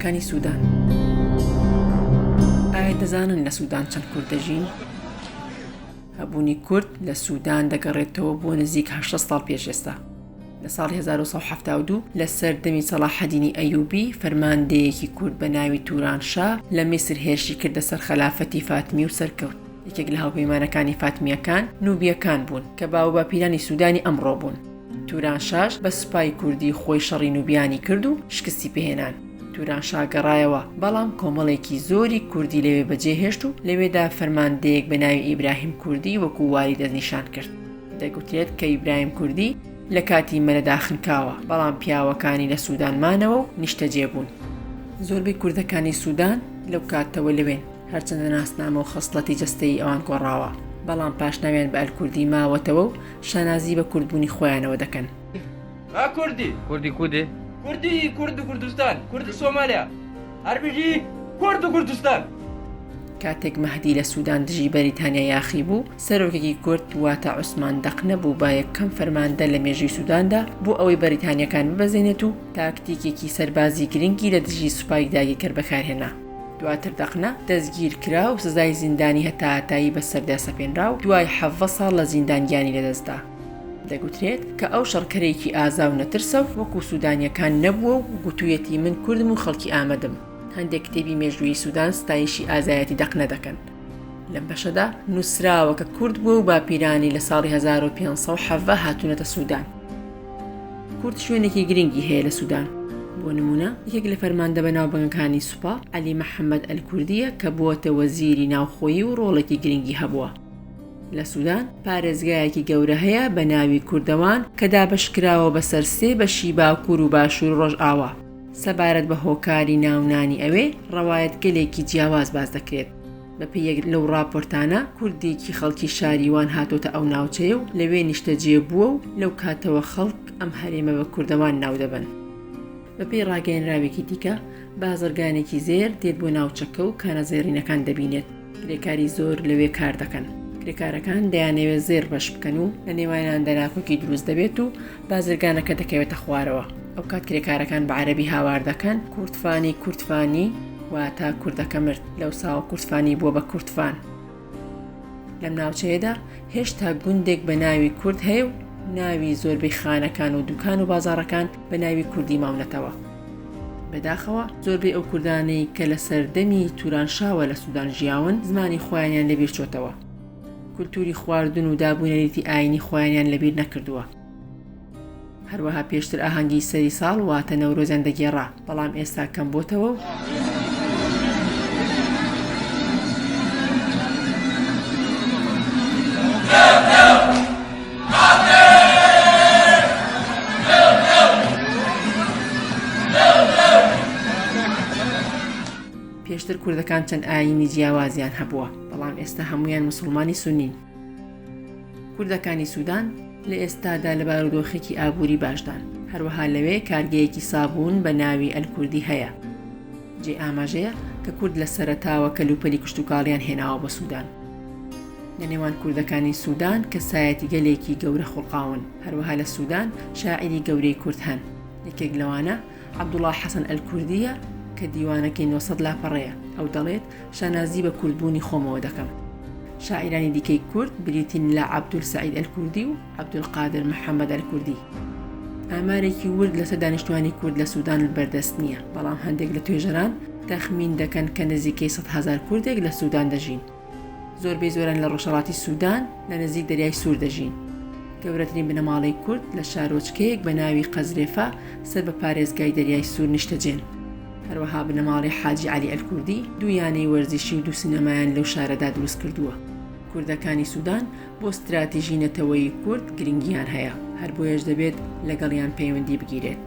کوردەکانی سوودان. ئایا دەزانن لە سوودان چەند کورد دەژین؟ هەبوونی کورد لە سوودان دەگەڕێتەوە بۆ نزیک 8 ساڵ پێش ئێستا. لە ساڵی 1972 لە سەردەمی سەلاحەدینی ئەیوبی فەرماندەیەکی کورد بە ناوی تورانشا لە میسر هێرشی کردە سەر خەلافەتی فاتمی و سەرکەوت. یەکێک لە هاوپەیمانەکانی فاتمیەکان نوبیەکان بوون کە باو باپیرانی سوودانی ئەمڕۆ بوون. تورانشاش بە سوپای کوردی خۆی شەڕی نوبیانی کرد و شکستی پێهێنان. تورانشا گەڕایەوە، بەڵام کۆمەڵێکی زۆری کوردی لەوێ بەجێهێشت و لەوێدا فەرماندەیەک بە ناوی ئیبراهیم کوردی وەکو واری دەستنیشان کرد. دەگوترێت کە ئیبراهیم کوردی لە کاتی مەلەدا خنکاوە، بەڵام پیاوەکانی لە سوودان مانەوە و نیشتەجێ بوون. زۆربەی کوردەکانی سوودان لەو کاتەوە لەوێن، هەرچەندە ناسنامە و خەسڵەتی جەستەیی ئەوان گۆڕاوە، بەڵام پاشناویان بە ئەلکوردی ماوەتەوە و شانازی بە کوردبوونی خۆیانەوە دەکەن. کوردی کوردستان، کوردی سۆمالیا، هەربژی کورد و کوردستان. کاتێک مەهدی لە سوودان دژی بەریتانیا یاخی بوو، سەرۆکێکی کورد واتە عوسمان دەقنە بوو با یەکەم فەرماندە لە مێژووی سووداندا بۆ ئەوەی بەریتانیەکان ببەزێنێت و تاکتیکێکی سەربازی گرنگی لە دژی سوپای داگیرکرد بەکارهێنا. دواتر دەقنە دەستگیر کرا و سزای زیندانی هەتایی بەسەردا سەپێنرا و دوای 7 ساڵ لە زیندانگیانی لەدەستدا. دەگوترێت کە ئەو شەڕکەرێکی ئازا و نەترسە و وەکو سوودانیەکان نەبووە و گوتوویەتی من کوردم و خەڵکی ئامەدم. هەندێک کتێبی مێژووی سوودان ستایشی ئازایەتی دەقنە دەکەن. لەم بەشەدا نووسراوە کە کورد بووە و باپیرانی لە ساڵی 1570 هاتوونەتە سوودان. کورد شوێنێکی گرنگی هەیە لە سوودان. بۆ نمونە یەکێک لە فەرماندە بەناوبانگەکانی سوپا عەلی مەحەممەد ئەلکوردیە کە بووەتە وەزیری ناوخۆیی و ڕۆڵێکی گرنگی هەبووە. لە سوودان پارێزگایەکی گەورە هەیە بە ناوی کوردەوان کە دابەشکراوە بەسەر 3 بەشی باکوور و باشوور ڕۆژئاوا. سەبارەت بە هۆکاری ناونانی ئەوێ ڕەوایەت گەلێکی جیاواز باز دەکرێت. بەپێی یەک لەو ڕاپۆرتانە کوردێکی خەڵکی شاریوان هاتۆتە ئەو ناوچەیە و لەوێ نیشتەجێ بووە و لەو کاتەوە خەڵک ئەم هەرێمە بە کوردەوان ناو دەبن. بەپێی ڕاگەیەنراوێکی دیکە بازرگانێکی زێر دێت بۆ ناوچەکە و کانەزێڕینەکان دەبینێت. کرێکاری زۆر لەوێ کار دەکەن. کرێکارەکان دەیانەوێت زێر بەش بکەن و لە نێوانیان دەناکۆکی دروست دەبێت و بازرگانەکە دەکەوێتە خوارەوە. ئەو کات کرێکارەکان بە عەرەبی هاوار دەکەن، کوردفانی واتە کوردەکە مرد، لەو ساوە کوردفانی بووە بە کوردفان. لەم ناوچەیەدا هێشتا گوندێک بە ناوی کورد هەیە و ناوی زۆربەی خانەکان و دوکان و بازاڕەکان بە ناوی کوردی ماونەتەوە. بەداخەوە زۆربەی ئەو کوردانەی کە لە سەردەمی تورانشاوە لە سوودان ژیاون زمانی خۆیانیان لەبیر چۆتەوە. کولتوری خواردن و دابوونەریتی ئاینی خۆیانیان لەبیر نەکردووە. هەروەها پێشتر ئاهەنگی سەری ساڵ واتە نەورۆزیان دەگێڕا، بەڵام ئێستا کەم بۆتەوە و پێشتر کوردەکان چەند ئاینی جیاوازیان هەبووە، بەڵام ئێستا هەمویان موسڵمانی سونین. کوردەکانی سوودان لە ئێستادا لە بارودۆخێکی ئابووری باشدان. هەروەها لەوێ کارگەیەکی سابوون بە ناوی ئەلکوردی هەیە. جێ ئاماژەیە کە کورد لە سەرەتاوە کەلوپەلی کشتوکاڵیان هێناوە بە سوودان. لە نێوان کوردەکانی سوودان کەسایەتی گەلێکی گەورە خوڵقاون. هەروەها لە سوودان شاعیری گەورەی کورد هەن. یەکێک لەوانە عەبدوڵڵا حەسەن ئەلکوردیە کە دیوانەکەی 900 لاپەڕەیە. ئەو دەڵێت شانازی بە کوردبوونی خۆمەوە دەکەم. شاعیرانی دیکەی کورد بریتین لە عەبدولسەعید ئەلکوردی و عەبدولقادر محەممەد ئەلکوردی. ئامارێکی ورد لەسەر دانیشتوانی کورد لە سوودان بەردەست نییە، بەڵام هەندێک لە توێژەران تەخمین دەکەن کە نزیکەی 100,000 کوردێک لە سوودان دەژین. زۆربەی زۆران لە ڕۆژهەڵاتی سوودان لە نزیک دەریای سوور دەژین. گەورەترین بنەماڵەی کورد لە شارۆچکەیەک بە ناوی قەزرێفە سەر بە پارێزگای دەریای سوور نیشتەجێن. هەروەها بنەماڵی حاجی عەلی ئەلکوردی دوو یانەی وەرزشی و دوو سینەمایان لەو شارەدا دروست کردووە. کوردەکانی سوودان بۆ استراتیژی نەتەوەیی کورد گرنگیان هەیە، هەر بۆیەش دەبێت لەگەڵیان پەیوەندی بگیرێت.